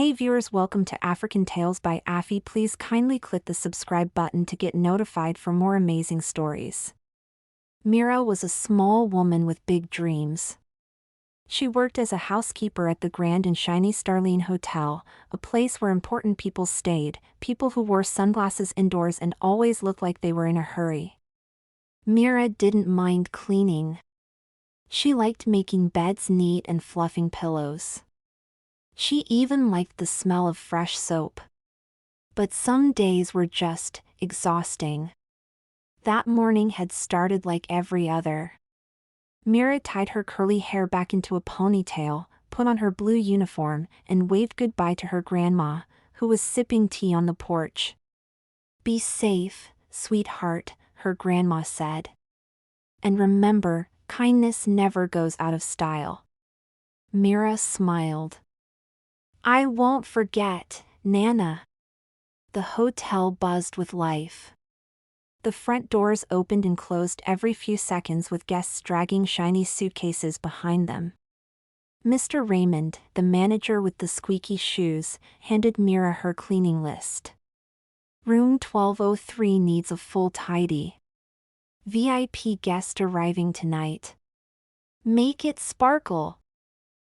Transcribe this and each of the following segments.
Hey viewers, welcome to African Tales by Affy. Please kindly click the subscribe button to get notified for more amazing stories. Mira was a small woman with big dreams. She worked as a housekeeper at the Grand and Shiny Starline Hotel, a place where important people stayed, people who wore sunglasses indoors and always looked like they were in a hurry. Mira didn't mind cleaning. She liked making beds neat and fluffing pillows. She even liked the smell of fresh soap. But some days were just exhausting. That morning had started like every other. Mira tied her curly hair back into a ponytail, put on her blue uniform, and waved goodbye to her grandma, who was sipping tea on the porch. "Be safe, sweetheart," her grandma said. "And remember, kindness never goes out of style." Mira smiled. "I won't forget, Nana." The hotel buzzed with life. The front doors opened and closed every few seconds with guests dragging shiny suitcases behind them. Mr. Raymond, the manager with the squeaky shoes, handed Mira her cleaning list. "Room 1203 needs a full tidy. VIP guest arriving tonight. Make it sparkle."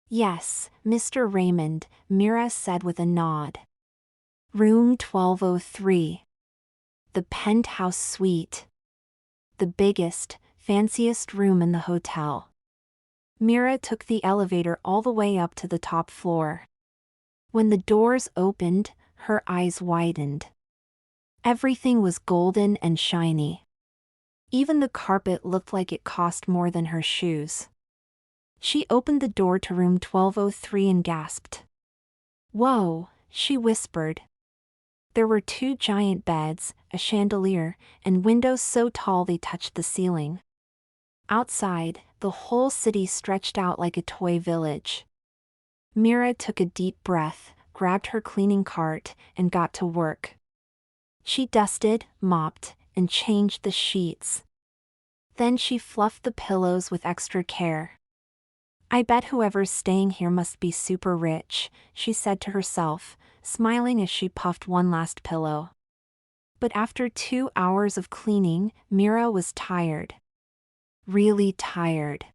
"Yes, Mr. Raymond," Mira said with a nod. "Room 1203. The penthouse suite. The biggest, fanciest room in the hotel." Mira took the elevator all the way up to the top floor. When the doors opened, her eyes widened. Everything was golden and shiny. Even the carpet looked like it cost more than her shoes. She opened the door to room 1203 and gasped. "Whoa," she whispered. There were 2 giant beds, a chandelier, and windows so tall they touched the ceiling. Outside, the whole city stretched out like a toy village. Mira took a deep breath, grabbed her cleaning cart, and got to work. She dusted, mopped, and changed the sheets. Then she fluffed the pillows with extra care. "I bet whoever's staying here must be super rich," she said to herself, smiling as she puffed one last pillow. But after 2 hours of cleaning, Mira was tired. Really tired.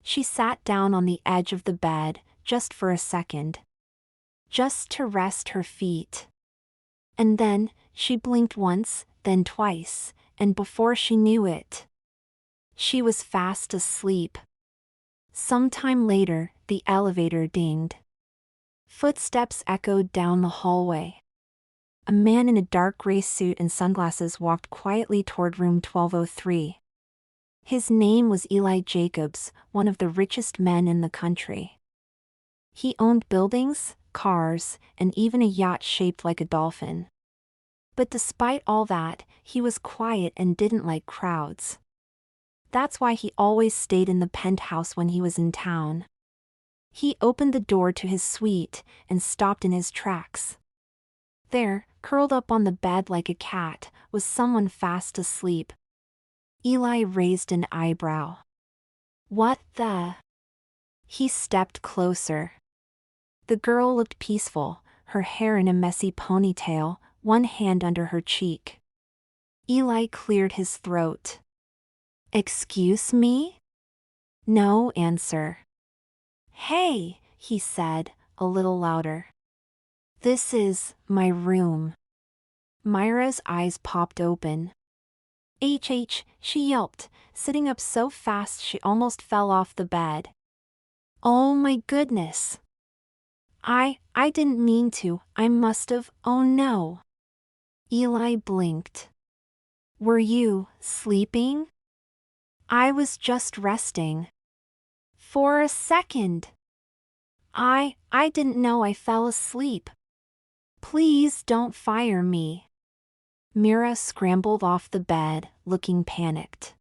She sat down on the edge of the bed, just for a second. Just to rest her feet. And then, she blinked once, then twice, and before she knew it, she was fast asleep. Sometime later, the elevator dinged. Footsteps echoed down the hallway. A man in a dark gray suit and sunglasses walked quietly toward room 1203. His name was Eli Jacobs, one of the richest men in the country. He owned buildings, cars, and even a yacht shaped like a dolphin. But despite all that, he was quiet and didn't like crowds. That's why he always stayed in the penthouse when he was in town. He opened the door to his suite and stopped in his tracks. There, curled up on the bed like a cat, was someone fast asleep. Eli raised an eyebrow. "What the?" He stepped closer. The girl looked peaceful, her hair in a messy ponytail, one hand under her cheek. Eli cleared his throat. "Excuse me?" "No answer." "Hey," he said, a little louder. "This is my room." Mira's eyes popped open. She yelped, sitting up so fast she almost fell off the bed. "Oh my goodness. I didn't mean to, I must've, oh no." Eli blinked. "Were you sleeping?" "I was just resting." "For a second. I didn't know I fell asleep. Please don't fire me." Mira scrambled off the bed, looking panicked.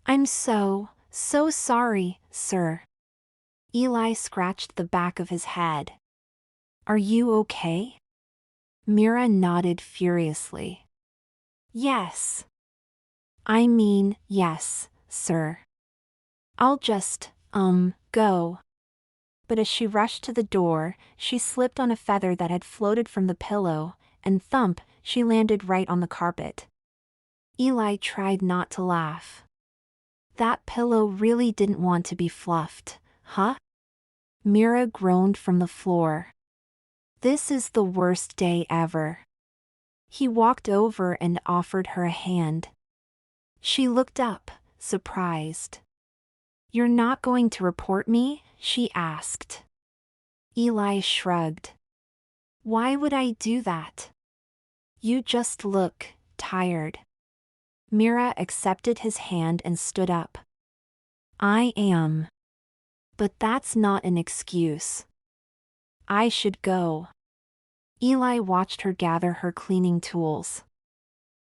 "I'm so sorry, sir." Eli scratched the back of his head. "Are you okay?" Mira nodded furiously. "Yes. I mean, yes, sir. I'll just, go." But as she rushed to the door, she slipped on a feather that had floated from the pillow, and thump, she landed right on the carpet. Eli tried not to laugh. That pillow really didn't want to be fluffed, huh? Mira groaned from the floor. This is the worst day ever. He walked over and offered her a hand. She looked up, surprised. "You're not going to report me?" she asked. Eli shrugged. "Why would I do that? You just look tired." Mira accepted his hand and stood up. "I am. But that's not an excuse. I should go." Eli watched her gather her cleaning tools.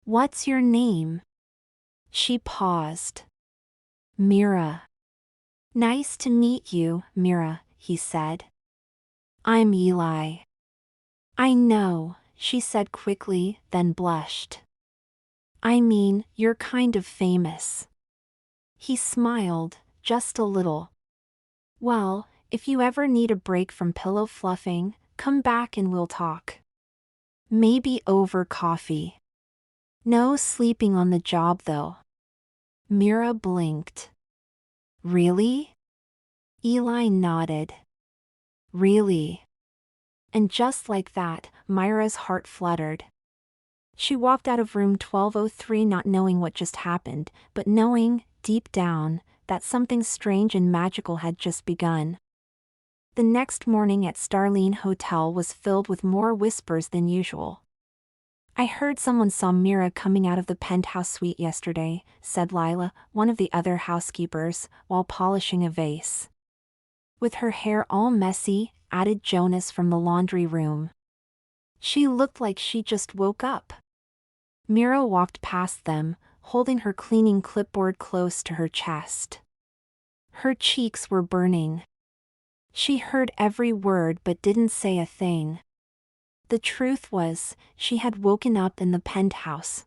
"What's your name?" She paused. "Mira." "Nice to meet you, Mira," he said. "I'm Eli." "I know," she said quickly, then blushed. "I mean, you're kind of famous." He smiled, just a little. "Well, if you ever need a break from pillow fluffing, come back and we'll talk. Maybe over coffee. No sleeping on the job though." Mira blinked. "Really?" Eli nodded. "Really?" And just like that, Myra's heart fluttered. She walked out of room 1203 not knowing what just happened, but knowing, deep down, that something strange and magical had just begun. The next morning at Starline Hotel was filled with more whispers than usual. "I heard someone saw Mira coming out of the penthouse suite yesterday," said Lila, one of the other housekeepers, while polishing a vase. "With her hair all messy," added Jonas from the laundry room. "She looked like she just woke up." Mira walked past them, holding her cleaning clipboard close to her chest. Her cheeks were burning. She heard every word but didn't say a thing. The truth was, she had woken up in the penthouse.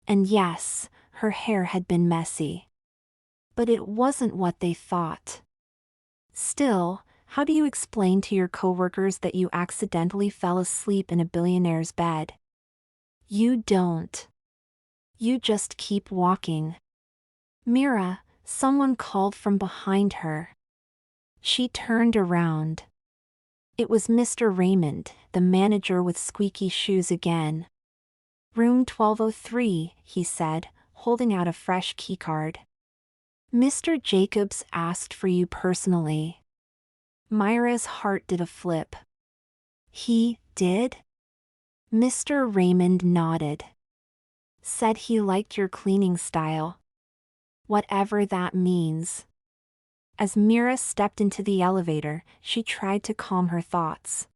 And yes, her hair had been messy. But it wasn't what they thought. Still, how do you explain to your coworkers that you accidentally fell asleep in a billionaire's bed? You don't. You just keep walking. "Mira," someone called from behind her. She turned around. It was Mr. Raymond, the manager with squeaky shoes again. "Room 1203, he said, holding out a fresh keycard. "Mr. Jacobs asked for you personally." Myra's heart did a flip. "He did?" Mr. Raymond nodded. "Said he liked your cleaning style. Whatever that means." As Mira stepped into the elevator, she tried to calm her thoughts.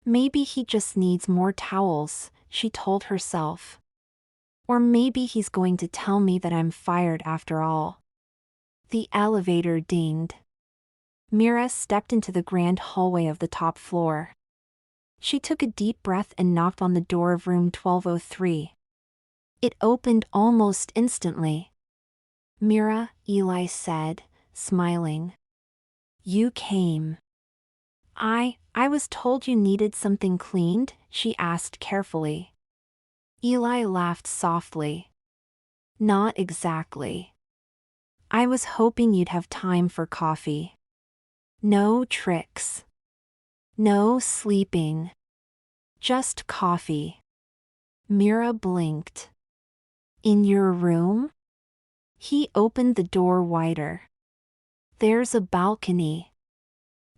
"Maybe he just needs more towels," she told herself. "Or maybe he's going to tell me that I'm fired after all." The elevator dinged. Mira stepped into the grand hallway of the top floor. She took a deep breath and knocked on the door of room 1203. It opened almost instantly. "Mira," Eli said, smiling. "You came." I was told you needed something cleaned," she asked carefully. Eli laughed softly. "Not exactly. I was hoping you'd have time for coffee. No tricks. No sleeping. Just coffee." Mira blinked. "In your room?" He opened the door wider. "There's a balcony.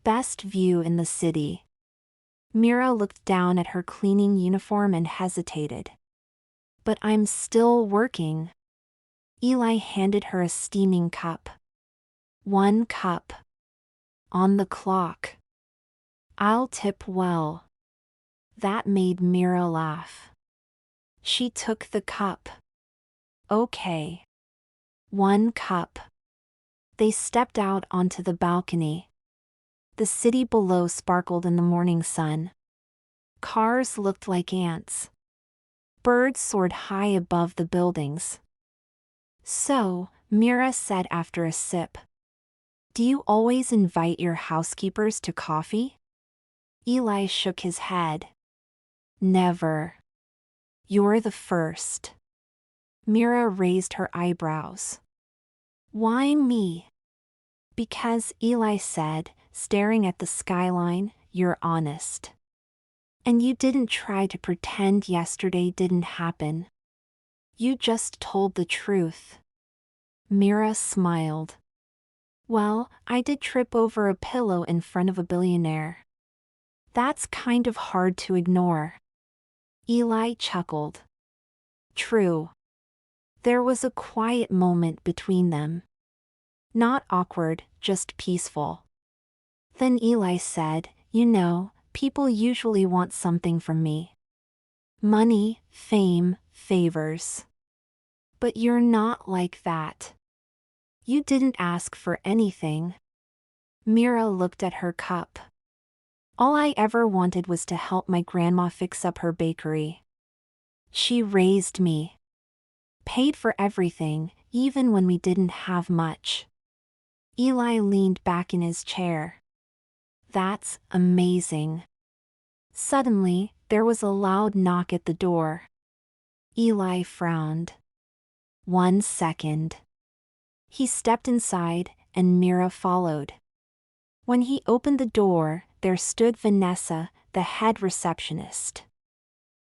Best view in the city." Mira looked down at her cleaning uniform and hesitated. "But I'm still working." Eli handed her a steaming cup. "1 cup. On the clock. I'll tip well." That made Mira laugh. She took the cup. "Okay. 1 cup." They stepped out onto the balcony. The city below sparkled in the morning sun. Cars looked like ants. Birds soared high above the buildings. "So," Mira said after a sip, Do you always invite your housekeepers to coffee? Eli shook his head. Never. You're the first. Mira raised her eyebrows. Why me? Because, Eli said, staring at the skyline, you're honest. And you didn't try to pretend yesterday didn't happen. You just told the truth. Mira smiled. Well, I did trip over a pillow in front of a billionaire. That's kind of hard to ignore. Eli chuckled. True. There was a quiet moment between them. Not awkward, just peaceful. Then Eli said, you know, people usually want something from me. Money, fame, favors. But you're not like that. You didn't ask for anything. Mira looked at her cup. All I ever wanted was to help my grandma fix up her bakery. She raised me. Paid for everything, even when we didn't have much. Eli leaned back in his chair. That's amazing. Suddenly, there was a loud knock at the door. Eli frowned. 1 second. He stepped inside, and Mira followed. When he opened the door, there stood Vanessa, the head receptionist.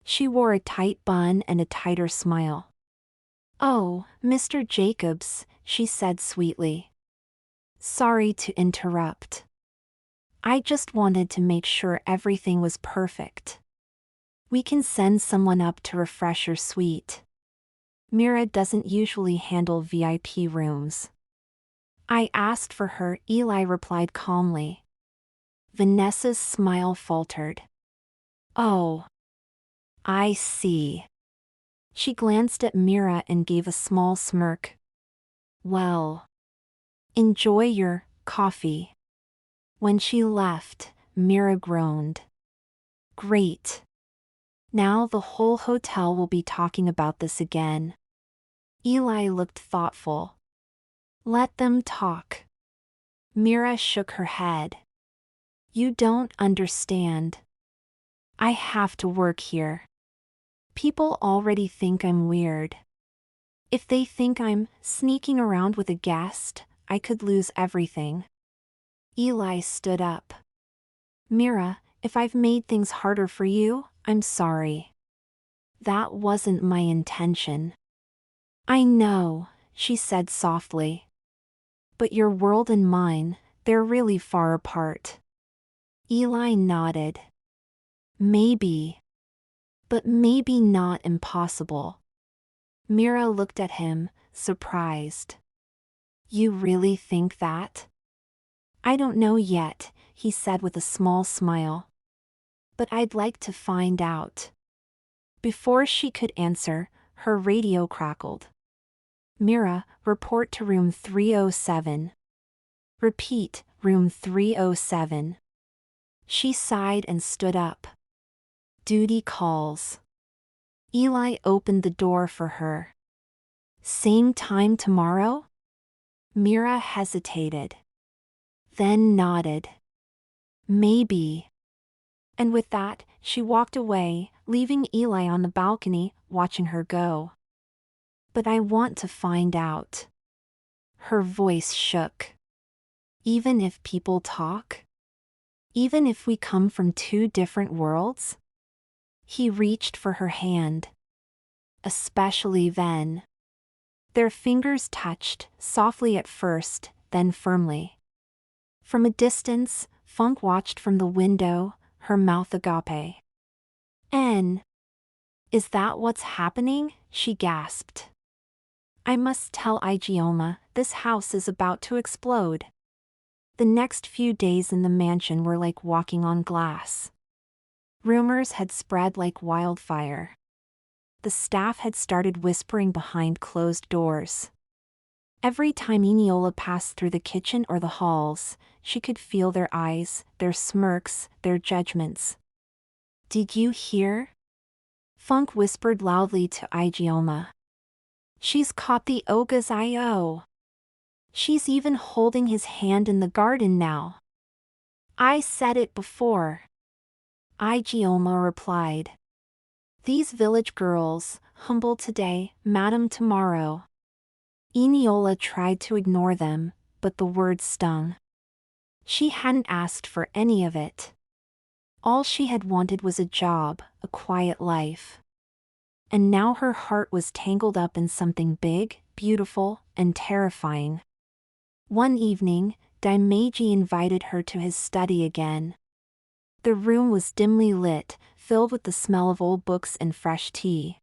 She wore a tight bun and a tighter smile. Oh, Mr. Jacobs, she said sweetly. Sorry to interrupt. I just wanted to make sure everything was perfect. We can send someone up to refresh your suite. Mira doesn't usually handle VIP rooms. I asked for her, Eli replied calmly. Vanessa's smile faltered. Oh. I see. She glanced at Mira and gave a small smirk. Well. Enjoy your coffee. When she left, Mira groaned. Great. Now the whole hotel will be talking about this again. Eli looked thoughtful. Let them talk. Mira shook her head. You don't understand. I have to work here. People already think I'm weird. If they think I'm sneaking around with a guest, I could lose everything. Eli stood up. Mira, if I've made things harder for you, I'm sorry. That wasn't my intention. I know, she said softly. But your world and mine, they're really far apart. Eli nodded. Maybe. But maybe not impossible. Mira looked at him, surprised. You really think that? I don't know yet, he said with a small smile. But I'd like to find out. Before she could answer, her radio crackled. Mira, report to room 307. Repeat, room 307. She sighed and stood up. Duty calls. Eli opened the door for her. Same time tomorrow? Mira hesitated. Then nodded. Maybe. And with that, she walked away, leaving Eli on the balcony, watching her go. But I want to find out. Her voice shook. Even if people talk? Even if we come from 2 different worlds? He reached for her hand. Especially then. Their fingers touched, softly at first, then firmly. From a distance, Funk watched from the window, her mouth agape. N. Is that what's happening? She gasped. I must tell Igioma, this house is about to explode. The next few days in the mansion were like walking on glass. Rumors had spread like wildfire. The staff had started whispering behind closed doors. Every time Eniola passed through the kitchen or the halls, she could feel their eyes, their smirks, their judgments. Did you hear? Funk whispered loudly to Igioma. She's caught the Oga's IO. She's even holding his hand in the garden now. I said it before. Igioma replied. These village girls, humble today, madam tomorrow. Eniola tried to ignore them, but the words stung. She hadn't asked for any of it. All she had wanted was a job, a quiet life. And now her heart was tangled up in something big, beautiful, and terrifying. One evening, Daimeji invited her to his study again. The room was dimly lit, filled with the smell of old books and fresh tea.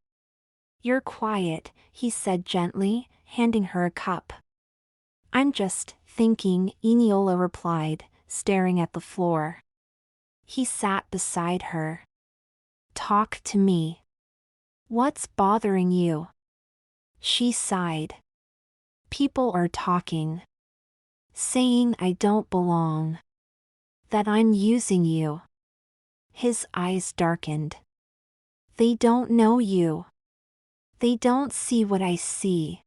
You're quiet, he said gently, handing her a cup. I'm just thinking, Eniola replied, staring at the floor. He sat beside her. Talk to me. What's bothering you? She sighed. People are talking. Saying I don't belong. That I'm using you. His eyes darkened. They don't know you. They don't see what I see.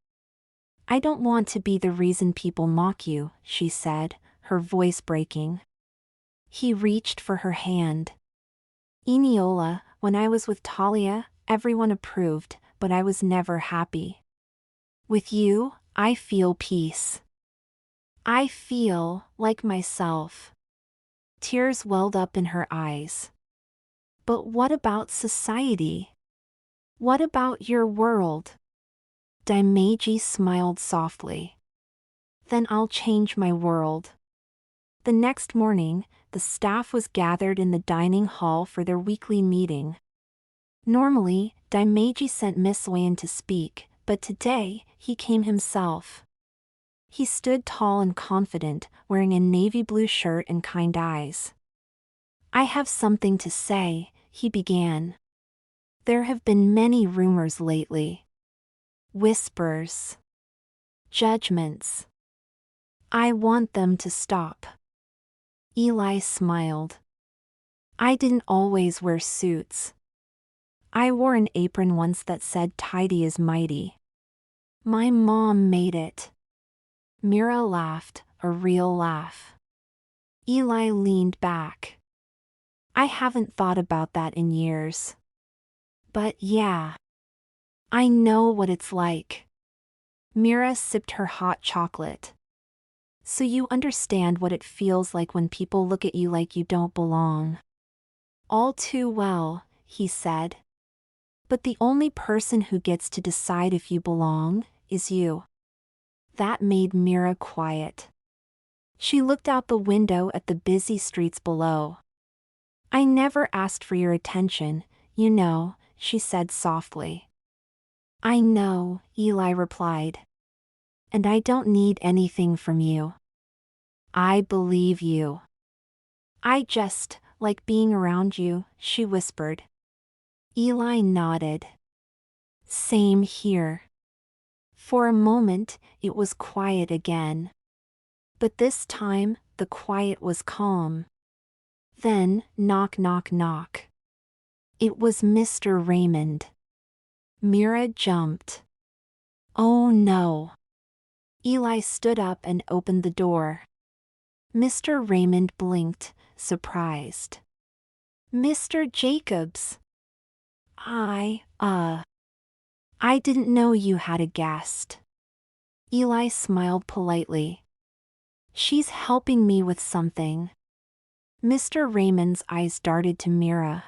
I don't want to be the reason people mock you, she said, her voice breaking. He reached for her hand. Eniola, when I was with Talia, everyone approved, but I was never happy. With you, I feel peace. I feel like myself. Tears welled up in her eyes. But what about society? What about your world? Daimeji smiled softly. Then I'll change my world. The next morning, the staff was gathered in the dining hall for their weekly meeting. Normally, Daimeji sent Miss Wayan to speak, but today, he came himself. He stood tall and confident, wearing a navy blue shirt and kind eyes. I have something to say, he began. There have been many rumors lately. Whispers. Judgments. I want them to stop. Eli smiled. I didn't always wear suits. I wore an apron once that said tidy is mighty. My mom made it. Mira laughed, a real laugh. Eli leaned back. I haven't thought about that in years. But yeah. I know what it's like. Mira sipped her hot chocolate. So you understand what it feels like when people look at you like you don't belong. All too well, he said. But the only person who gets to decide if you belong is you. That made Mira quiet. She looked out the window at the busy streets below. I never asked for your attention, you know, she said softly. I know, Eli replied. And I don't need anything from you. I believe you. I just like being around you, she whispered. Eli nodded. Same here. For a moment, it was quiet again. But this time, the quiet was calm. Then, knock knock knock. It was Mr. Raymond. Mira jumped. Oh no. Eli stood up and opened the door. Mr. Raymond blinked, surprised. Mr. Jacobs. I didn't know you had a guest. Eli smiled politely. She's helping me with something. Mr. Raymond's eyes darted to Mira.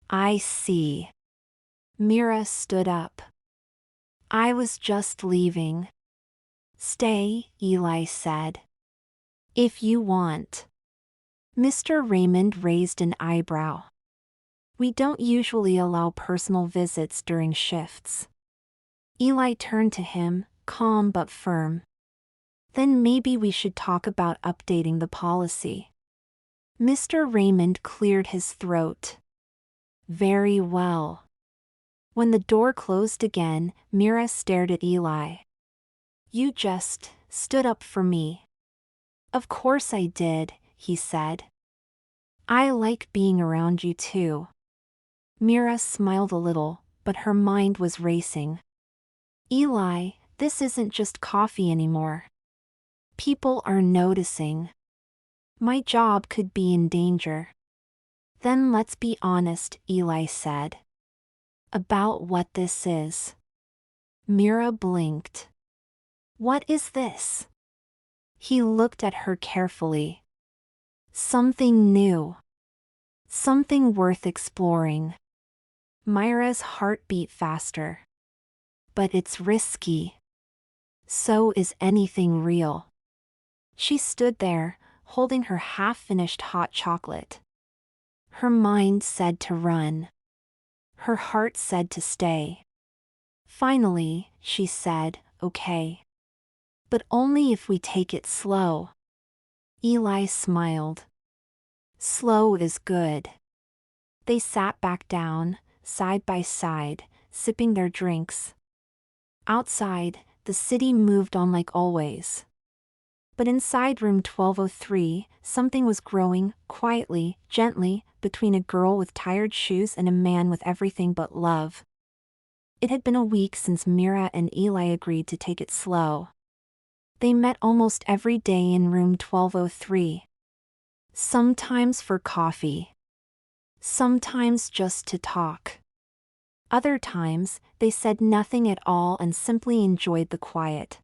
I see. Mira stood up. I was just leaving. Stay, Eli said. If you want. Mr. Raymond raised an eyebrow. We don't usually allow personal visits during shifts. Eli turned to him, calm but firm. Then maybe we should talk about updating the policy. Mr. Raymond cleared his throat. Very well. When the door closed again, Mira stared at Eli. You just stood up for me. Of course I did, he said. I like being around you too. Mira smiled a little, but her mind was racing. Eli, this isn't just coffee anymore. People are noticing. My job could be in danger. Then let's be honest, Eli said. About what this is. Mira blinked. What is this? He looked at her carefully. Something new. Something worth exploring. Myra's heart beat faster. But it's risky. So is anything real. She stood there, holding her half-finished hot chocolate. Her mind said to run. Her heart said to stay. Finally, she said, okay. But only if we take it slow. Eli smiled. Slow is good. They sat back down, side by side, sipping their drinks. Outside, the city moved on like always. But inside room 1203, something was growing, quietly, gently, between a girl with tired shoes and a man with everything but love. It had been a week since Mira and Eli agreed to take it slow. They met almost every day in room 1203. Sometimes for coffee. Sometimes just to talk. Other times, they said nothing at all and simply enjoyed the quiet.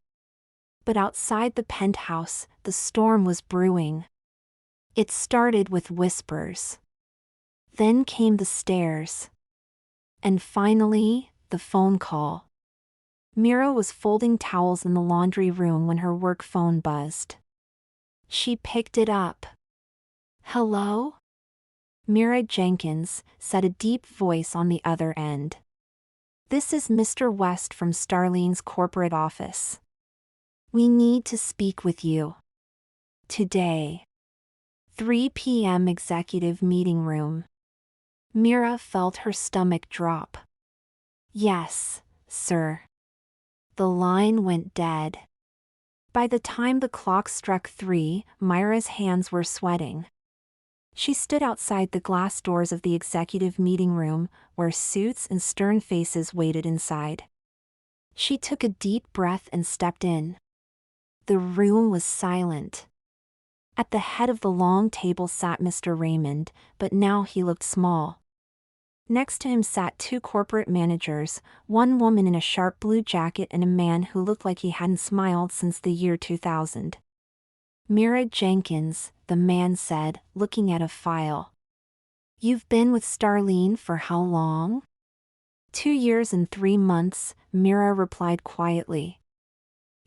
But outside the penthouse, the storm was brewing. It started with whispers. Then came the stares. And finally, the phone call. Mira was folding towels in the laundry room when her work phone buzzed. She picked it up. Hello? Mira Jenkins, said a deep voice on the other end. This is Mr. West from Starlene's corporate office. We need to speak with you. Today. 3 p.m. executive meeting room. Mira felt her stomach drop. Yes, sir. The line went dead. By the time the clock struck 3, Myra's hands were sweating. She stood outside the glass doors of the executive meeting room, where suits and stern faces waited inside. She took a deep breath and stepped in. The room was silent. At the head of the long table sat Mr. Raymond, but now he looked small. Next to him sat 2 corporate managers, one woman in a sharp blue jacket and a man who looked like he hadn't smiled since the year 2000. Mira Jenkins, the man said, looking at a file. You've been with Starlene for how long? 2 years and 3 months, Mira replied quietly.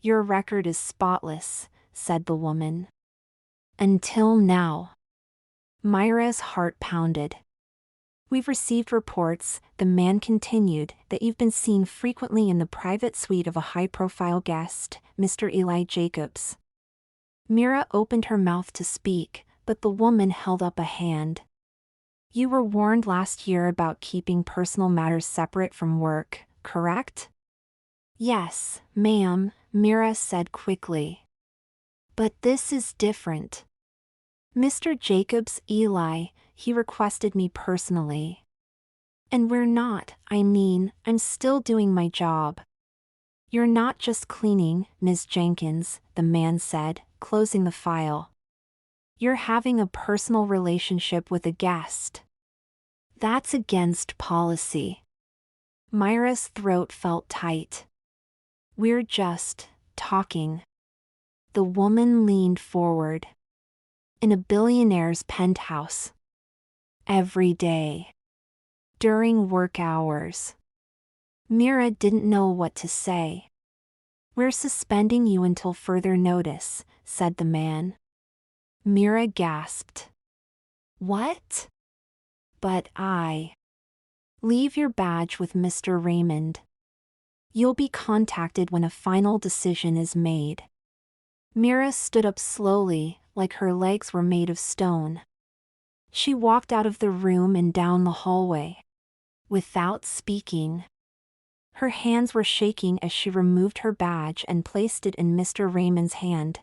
Your record is spotless, said the woman. Until now. Myra's heart pounded. We've received reports, the man continued, that you've been seen frequently in the private suite of a high-profile guest, Mr. Eli Jacobs. Mira opened her mouth to speak, but the woman held up a hand. You were warned last year about keeping personal matters separate from work, correct? Yes, ma'am, Mira said quickly. But this is different. Mr. Jacobs, Eli, he requested me personally. And we're not, I'm still doing my job. You're not just cleaning, Ms. Jenkins, the man said, closing the file. You're having a personal relationship with a guest. That's against policy. Myra's throat felt tight. We're just talking. The woman leaned forward. In a billionaire's penthouse. Every day. During work hours. Mira didn't know what to say. We're suspending you until further notice, said the man. Mira gasped. What? But leave your badge with Mr. Raymond. You'll be contacted when a final decision is made. Mira stood up slowly, like her legs were made of stone. She walked out of the room and down the hallway. Without speaking. Her hands were shaking as she removed her badge and placed it in Mr. Raymond's hand.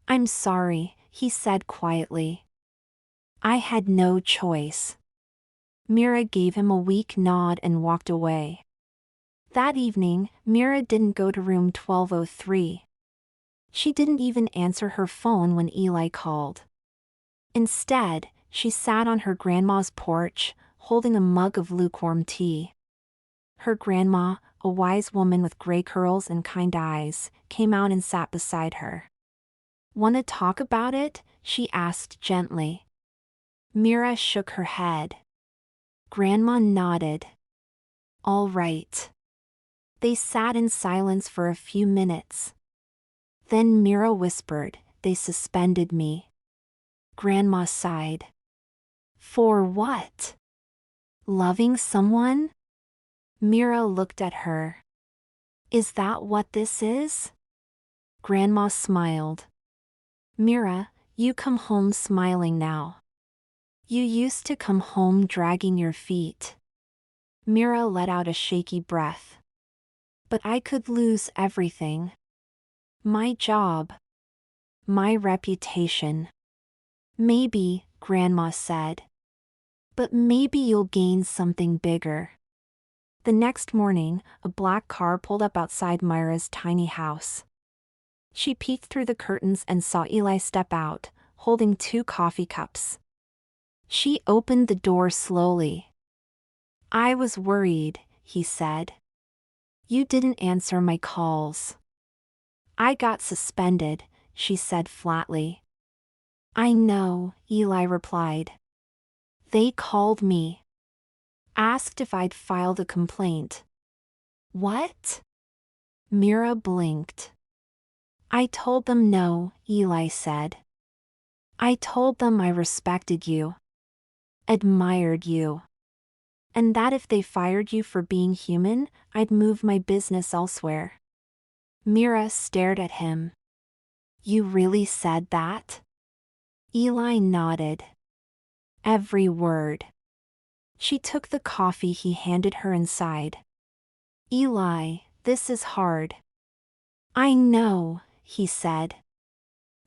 I'm sorry, he said quietly. I had no choice. Mira gave him a weak nod and walked away. That evening, Mira didn't go to room 1203. She didn't even answer her phone when Eli called. Instead, she sat on her grandma's porch, holding a mug of lukewarm tea. Her grandma, a wise woman with gray curls and kind eyes, came out and sat beside her. "Want to talk about it?" she asked gently. Mira shook her head. Grandma nodded. "All right." They sat in silence for a few minutes. Then Mira whispered, "They suspended me." Grandma sighed. "For what? Loving someone?" Mira looked at her. "Is that what this is?" Grandma smiled. "Mira, you come home smiling now. You used to come home dragging your feet." Mira let out a shaky breath. "But I could lose everything. My job. My reputation." "Maybe," Grandma said. "But maybe you'll gain something bigger." The next morning, a black car pulled up outside Myra's tiny house. She peeked through the curtains and saw Eli step out, holding 2 coffee cups. She opened the door slowly. "I was worried," he said. "You didn't answer my calls." "I got suspended," she said flatly. "I know," Eli replied. "They called me. Asked if I'd filed a complaint." "What?" Mira blinked. "I told them no," Eli said. "I told them I respected you. Admired you. And that if they fired you for being human, I'd move my business elsewhere." Mira stared at him. "You really said that?" Eli nodded. Every word. She took the coffee he handed her and sighed. "Eli, this is hard." "I know," he said.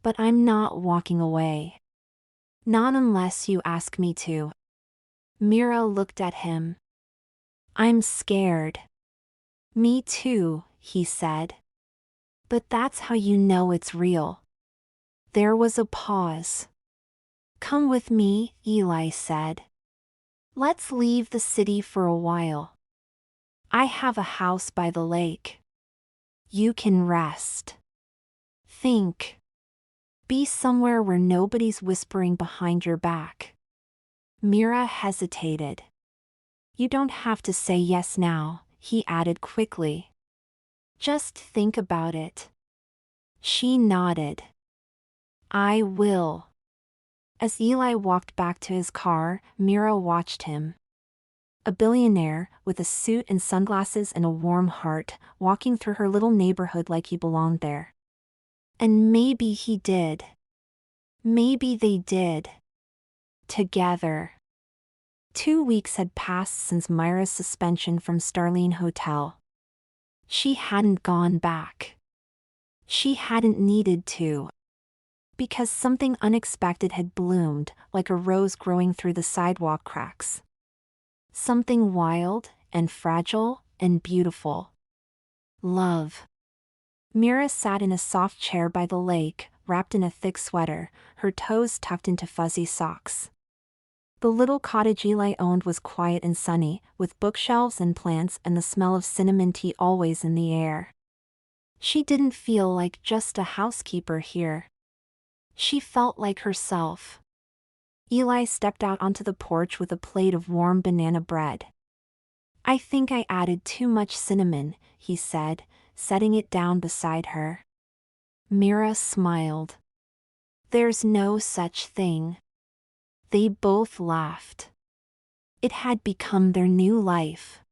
"But I'm not walking away. Not unless you ask me to." Mira looked at him. "I'm scared." "Me too," he said. "But that's how you know it's real." There was a pause. "Come with me," Eli said. "Let's leave the city for a while. I have a house by the lake. You can rest. Think. Be somewhere where nobody's whispering behind your back." Mira hesitated. "You don't have to say yes now," he added quickly. "Just think about it." She nodded. "I will." As Eli walked back to his car, Mira watched him. A billionaire, with a suit and sunglasses and a warm heart, walking through her little neighborhood like he belonged there. And maybe he did. Maybe they did. Together. 2 weeks had passed since Myra's suspension from Starline Hotel. She hadn't gone back. She hadn't needed to. Because something unexpected had bloomed, like a rose growing through the sidewalk cracks. Something wild, and fragile, and beautiful. Love. Mira sat in a soft chair by the lake, wrapped in a thick sweater, her toes tucked into fuzzy socks. The little cottage Eli owned was quiet and sunny, with bookshelves and plants and the smell of cinnamon tea always in the air. She didn't feel like just a housekeeper here. She felt like herself. Eli stepped out onto the porch with a plate of warm banana bread. "I think I added too much cinnamon," he said, setting it down beside her. Mira smiled. "There's no such thing." They both laughed. It had become their new life.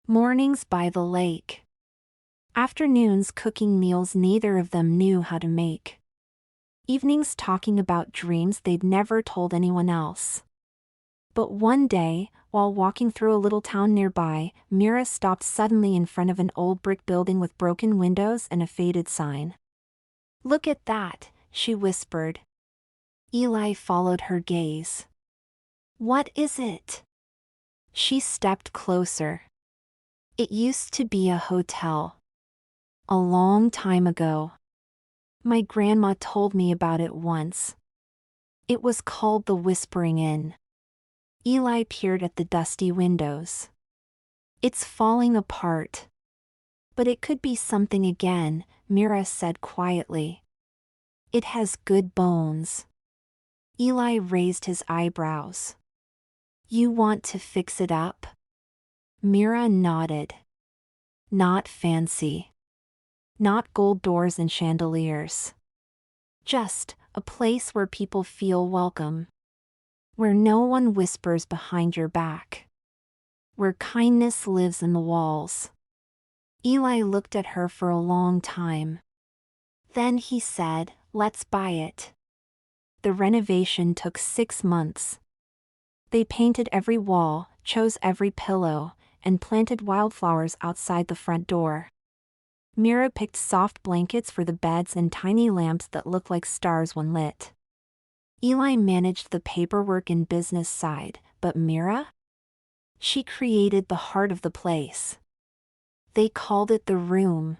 Mornings by the lake. Afternoons cooking meals neither of them knew how to make. Evenings talking about dreams they'd never told anyone else. But one day, while walking through a little town nearby, Mira stopped suddenly in front of an old brick building with broken windows and a faded sign. "Look at that," she whispered. Eli followed her gaze. "What is it?" She stepped closer. "It used to be a hotel. A long time ago. My grandma told me about it once. It was called the Whispering Inn. Eli peered at the dusty windows. It's falling apart. But it could be something again, Mira said quietly. It has good bones. Eli raised his eyebrows. You want to fix it up? Mira nodded. Not fancy. Not gold doors and chandeliers. Just a place where people feel welcome. Where no one whispers behind your back. Where kindness lives in the walls. Eli looked at her for a long time. Then he said, "Let's buy it." The renovation took 6 months. They painted every wall, chose every pillow, and planted wildflowers outside the front door. Mira picked soft blankets for the beds and tiny lamps that looked like stars when lit. Eli managed the paperwork and business side, but Mira? She created the heart of the place. They called it the room.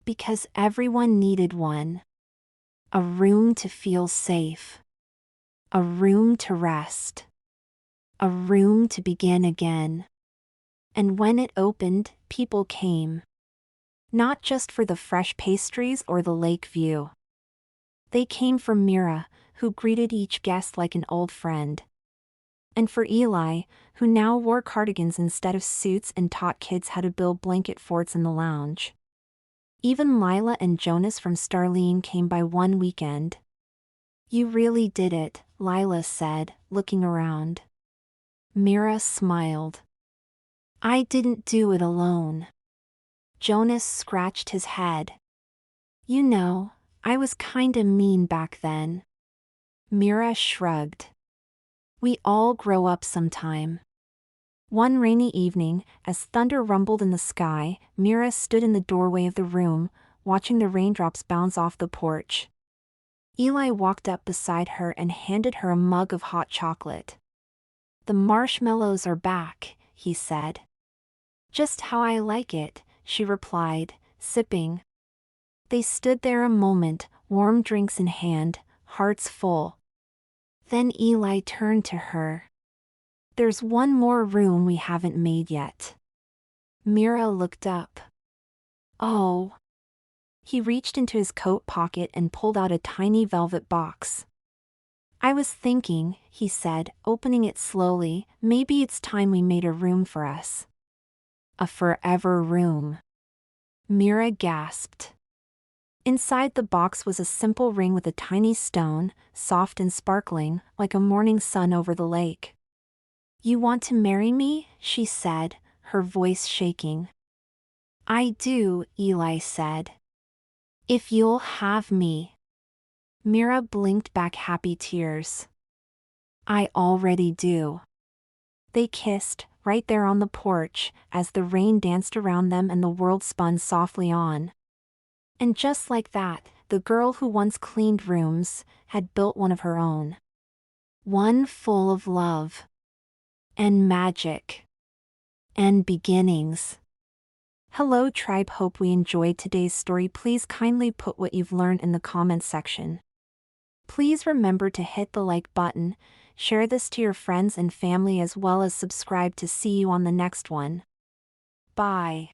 Because everyone needed one. A room to feel safe. A room to rest. A room to begin again. And when it opened, people came. Not just for the fresh pastries or the lake view. They came for Mira, who greeted each guest like an old friend. And for Eli, who now wore cardigans instead of suits and taught kids how to build blanket forts in the lounge. Even Lila and Jonas from Starlene came by one weekend. You really did it, Lila said, looking around. Mira smiled. I didn't do it alone. Jonas scratched his head. You know, I was kinda mean back then. Mira shrugged. We all grow up sometime. One rainy evening, as thunder rumbled in the sky, Mira stood in the doorway of the room, watching the raindrops bounce off the porch. Eli walked up beside her and handed her a mug of hot chocolate. The marshmallows are back, he said. Just how I like it, she replied, sipping. They stood there a moment, warm drinks in hand, hearts full. Then Eli turned to her. There's one more room we haven't made yet. Mira looked up. Oh. He reached into his coat pocket and pulled out a tiny velvet box. I was thinking, he said, opening it slowly, maybe it's time we made a room for us. A forever room. Mira gasped. Inside the box was a simple ring with a tiny stone, soft and sparkling, like a morning sun over the lake. You want to marry me? She said, her voice shaking. I do, Eli said. If you'll have me. Mira blinked back happy tears. I already do. They kissed, right there on the porch, as the rain danced around them and the world spun softly on. And just like that, the girl who once cleaned rooms had built one of her own. One full of love. And magic. And beginnings. Hello tribe, hope we enjoyed today's story. Please kindly put what you've learned in the comments section. Please remember to hit the like button, share this to your friends and family as well as subscribe to see you on the next one. Bye.